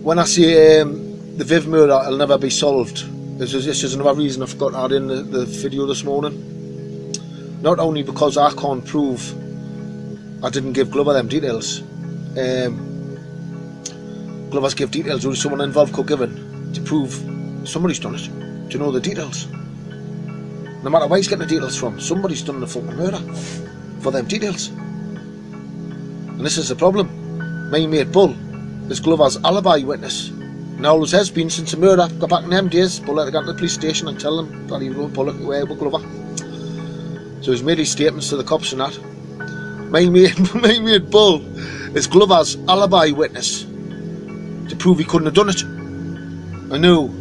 when I say the Viv murder will never be solved, this is another reason I forgot to add in the video this morning. Not only because I can't prove I didn't give Glover them details. Glover's give details only someone involved could give it to prove somebody's done it, to know the details. No matter where he's getting the details from, somebody's done the fucking murder for them details. And this is the problem. My mate Bull is Glover's alibi witness. And always has been since the murder. Got back in them days, Bull had to go to the police station and tell them that he wrote Bull away with Glover. So he's made his statements to the cops and that. My mate Bull is Glover's alibi witness to prove he couldn't have done it. I know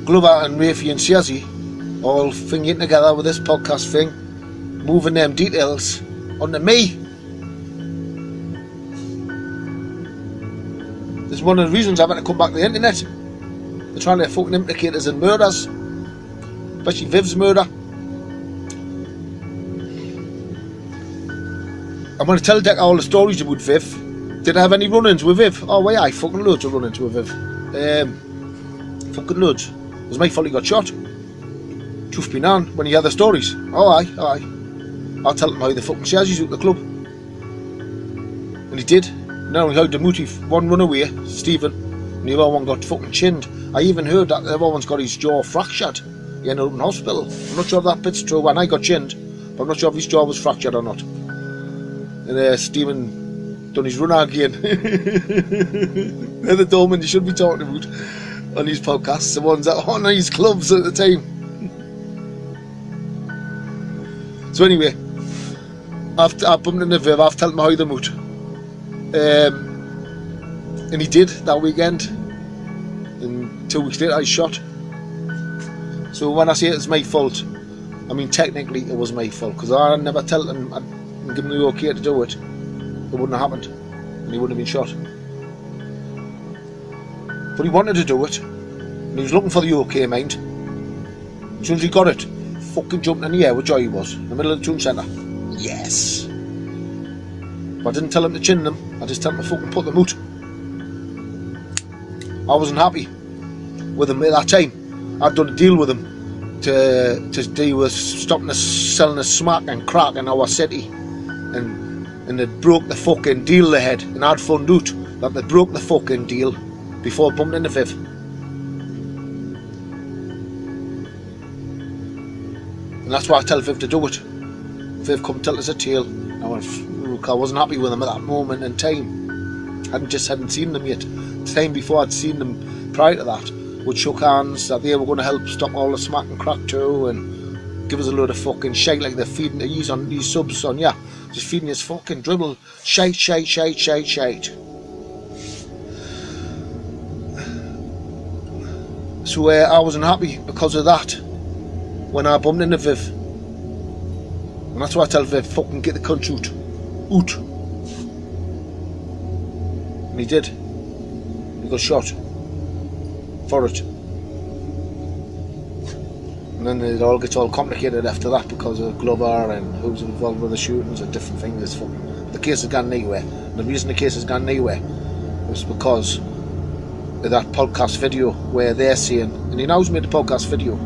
Glover and Rafi and Siazi all fingering together with this podcast thing, moving them details onto me. This is one of the reasons I've had to come back to the internet. They're trying to fucking implicate us in murders, especially Viv's murder. I'm going to tell Detector all the stories about Viv. Did I have any run-ins with Viv? Oh, well, I fucking loads of run-ins with Viv. Fucking loads. It was my fault he got shot. Truth be known, when you hear the stories. Oh, aye. I'll tell him how the fucking shares he's out the club. And he did. Not only heard the motive, one run away, Stephen, and the other one got fucking chinned. I even heard that the other one's got his jaw fractured. He ended up in hospital. I'm not sure if that bit's true. When I got chinned, but I'm not sure if his jaw was fractured or not. And Stephen done his run again. They're the Dolmens you should be talking about on his podcasts, the ones that are on his clubs at the time. So anyway, I've bumped into Viv, I've told him how they moved. And he did that weekend, and 2 weeks later I shot. So when I say it's my fault, I mean technically it was my fault, because I never told him and given him the okay to do it. It wouldn't have happened, and he wouldn't have been shot. But he wanted to do it, and he was looking for the okay, mind. As soon as he got it, fucking jumped in the air with joy he was, in the middle of the town centre. Yes! But I didn't tell him to chin them, I just told him to fucking put them out. I wasn't happy with him at that time. I'd done a deal with him to deal with stopping us selling us smack and crack in our city. And they broke the fucking deal they had, and I'd found out that they broke the fucking deal before bumping into Viv. And that's why I tell Viv to do it. Viv come tell us a tale. I wasn't happy with them at that moment in time. I hadn't seen them yet. The time before I'd seen them prior to that, would shook hands that they were going to help stop all the smack and crack too, and give us a load of fucking shite like they're feeding these on these subs on, yeah. Just feeding us fucking dribble shite. So I wasn't happy because of that when I bumped into Viv. And that's why I tell Viv, fucking get the cunt out. And he did. He got shot for it. And then it all gets all complicated after that because of Glover and who's involved with the shootings and different things. The case has gone nowhere. And the reason the case has gone nowhere was because of that podcast video where they're saying, and he now's made a podcast video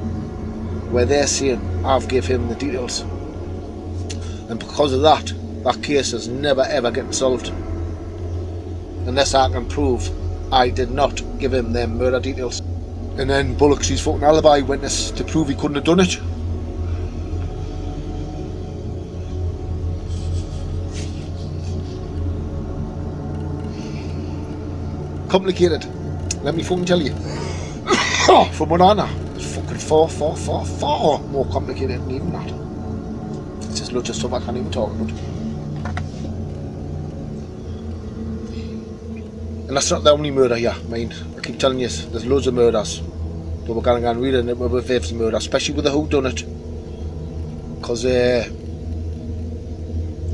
where they're saying I've gave him the details. And because of that case is never ever getting solved unless I can prove I did not give him them murder details. And then Bullock's his fucking alibi witness to prove he couldn't have done it. Complicated, let me fucking tell you. From what I know, it's fucking far more complicated than even that. It's just loads of stuff I can't even talk about. And that's not the only murder here, mind. I keep telling you, there's loads of murders. But we're going to go and read it with Viv's murder, especially with the whodunit. Because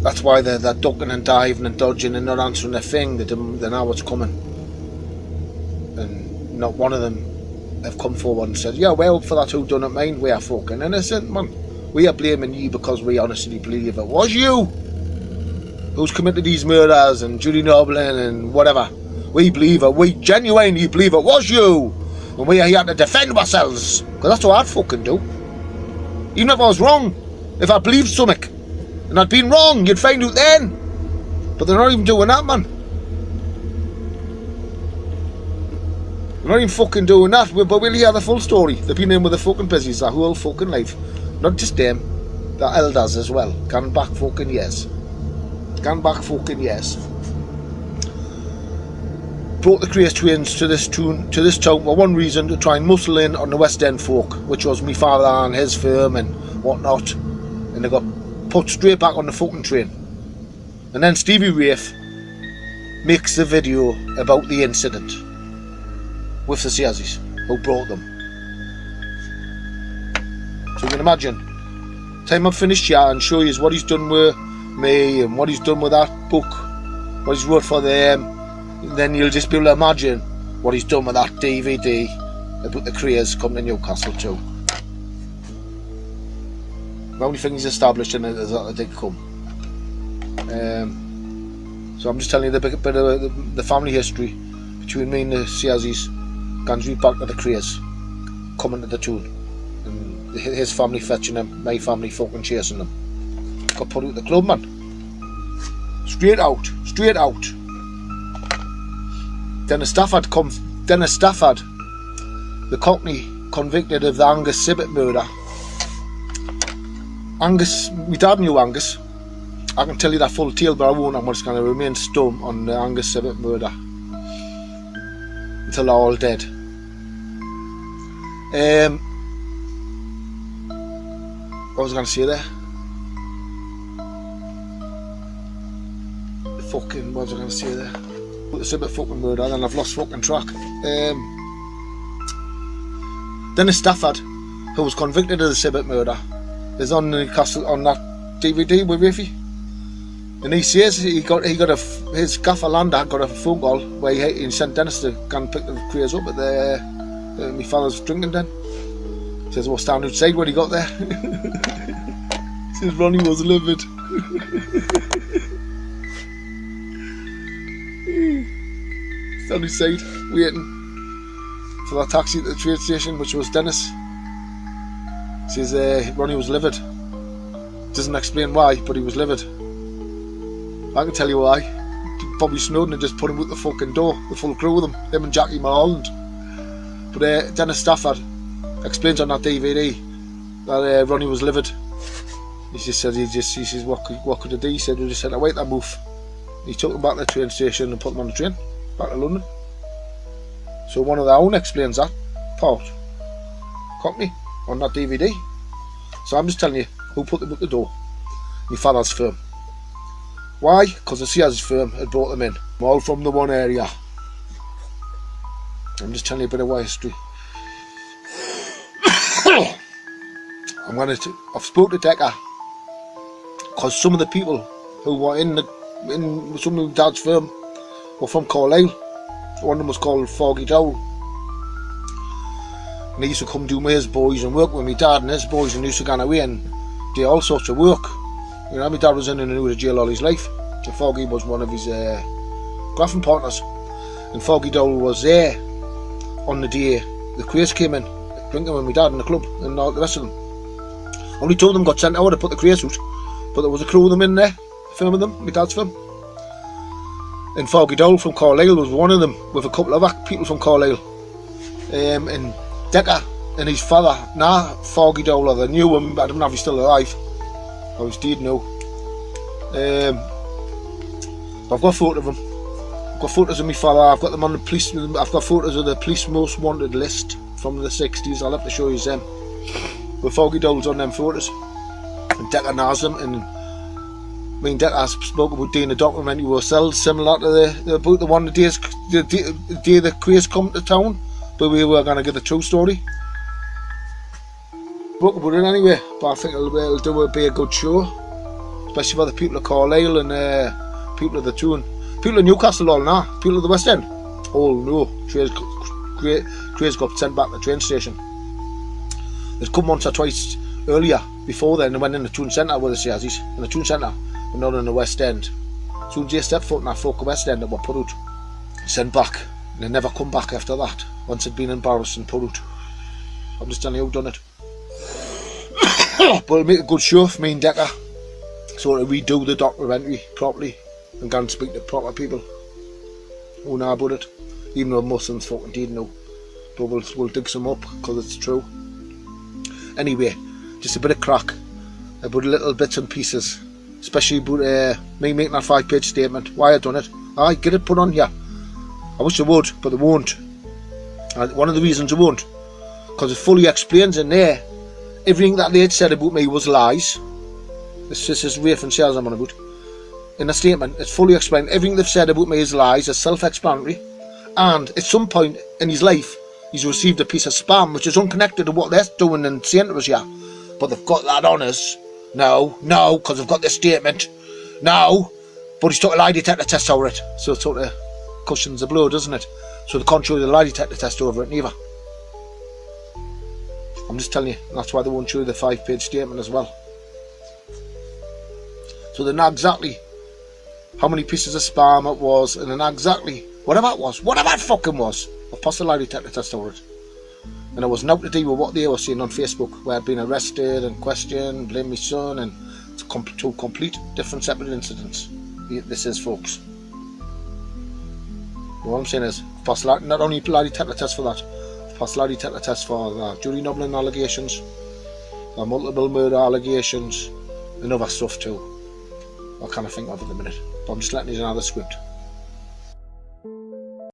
that's why they're ducking and diving and dodging and not answering their thing. They know what's coming. And not one of them have come forward and said, yeah, we're up for that whodunit, mind. We are fucking innocent, man. We are blaming you because we honestly believe it was you who's committed these murders and Judy Noblin and whatever. We genuinely believe it was you. And we are here to defend ourselves. Because that's what I'd fucking do. Even if I was wrong. If I believed something and I'd been wrong, you'd find out then. But they're not even doing that, man. They're not even fucking doing that. But we'll hear the full story. They've been in with the fucking busies their whole fucking life. Not just them, their elders as well. Gone back fucking years. Brought the Craze twins to this town for one reason, to try and muscle in on the West End folk, which was me father and his firm and whatnot. And they got put straight back on the fucking train. And then Stevie Rafe makes the video about the incident with the Searsies who brought them. So you can imagine, time I've finished here and show you what he's done with me and what he's done with that book, what he's wrote for them, then you'll just be able to imagine what he's done with that DVD about the Craze coming to Newcastle too. The only thing he's established in it is that they did come. So I'm just telling you the bit of the family history between me and the Searsies. Guns right back to the Craze coming to the tune, and his family fetching him, my family fucking chasing him. Got put out the club, man. Straight out. Dennis Stafford, the Cockney convicted of the Angus Sibbett murder. Angus, my dad knew Angus. I can tell you that full tale, but I won't. I'm just going to remain stum on the Angus Sibbett murder until they're all dead. What was I going to say there? What was I going to say there? The Sibbett fucking murder, and I've lost fucking track. Dennis Stafford, who was convicted of the Sibbett murder, is on Newcastle on that DVD with Rafe. And he says his gaffer Lander got a phone call where he sent Dennis to go and pick the Craze up at my father's drinking den. He says, "Well, stand outside when he got there." He says Ronnie was livid. Stand outside waiting for that taxi at the train station, which was Dennis. He says Ronnie was livid. Doesn't explain why, but he was livid. I can tell you why. Bobby Snowden had just put him out the fucking door, the full crew with him and Jackie Mulholland. But Dennis Stafford explains on that DVD that Ronnie was livid. He just said, he says, what could I do? He said, we just had to wait that move. He took him back to the train station and put him on the train back to London. So one of their own explains that part, Cockney, on that DVD. So I'm just telling you who put them at the door. My father's firm. Why? Because the Sears firm had brought them in, all from the one area. I'm just telling you a bit of my history. I've spoken to Detector because some of the people who were in some of Dad's firm were from Carlisle. One of them was called Foggy Dowell, and he used to come do with his boys and work with my dad and his boys, and used to go away and do all sorts of work. You know, my dad was in and out of jail all his life. So Foggy was one of his graphing partners, and Foggy Dowell was there on the day the Craze came in, drinking with my dad in the club, and all the rest of them. Only two of them got sent out to put the Craze out, but there was a crew of them in there, filming them, my dad's film. And Foggy Dowell from Carlisle was one of them, with a couple of people from Carlisle. And Decker and his father, Foggy Dowell, they knew him, but I don't know if he's still alive. I was dead now. I've got photos of him. I've got photos of my father. I've got them on the police. I've got photos of the police most wanted list from the 60s. I'll have to show you them. But Foggy Dowell's on them photos, and Decker knows them. And me and Decker spoke about doing a documentary ourselves, similar to about the one the day the Craze come to town, but we were going to get the true story. Spoke about it anyway, but I think it'll be a good show, especially for the people of Carlisle and people of the tune, people of Newcastle all now, people of the West End. Oh no, Craze got sent back to the train station. They'd come once or twice earlier before then. They went in the tune centre with the Searsies, in the tune centre, but not in the West End. So they stepped foot in that fucking West End that were put out. sent back, and they never come back after that, once it'd been embarrassed and put out. I'm just telling you who done it. But it'll make a good show for me and Decker, so to redo the documentary properly and go and speak to proper people who know about it, even though most of them fucking didn't know. But we'll dig some up, because it's true. Anyway, just a bit of crack about little bits and pieces, especially about me making that 5-page statement, why I done it. I get it put on here. I wish they would, but they won't. And one of the reasons they won't, because it fully explains in there everything that they had said about me was lies. This is Rafe and Sales I'm on about. In a statement, it's fully explained. Everything they've said about me is lies, it's self-explanatory. And at some point in his life, he's received a piece of spam which is unconnected to what they're doing and saying to us here. But they've got that on us. No, because they've got this statement. No, but he's took a lie detector test over it. So it sort of cushions the blow, doesn't it? So they can't show the lie detector test over it neither. I'm just telling you, that's why they won't show you the 5-page statement as well. So they know exactly how many pieces of spam it was, and they know exactly whatever it fucking was. I've passed the lie detector test over it. And it was nothing to do with what they were saying on Facebook, where I'd been arrested and questioned, blame my son, and it's two complete different separate incidents. This is, folks. What I'm saying is, I've passed not only lie detector test for that, I've passed lie detector test for the jury nubbling allegations, the multiple murder allegations, and other stuff too. I can't think of it at the minute, but I'm just letting you know the script.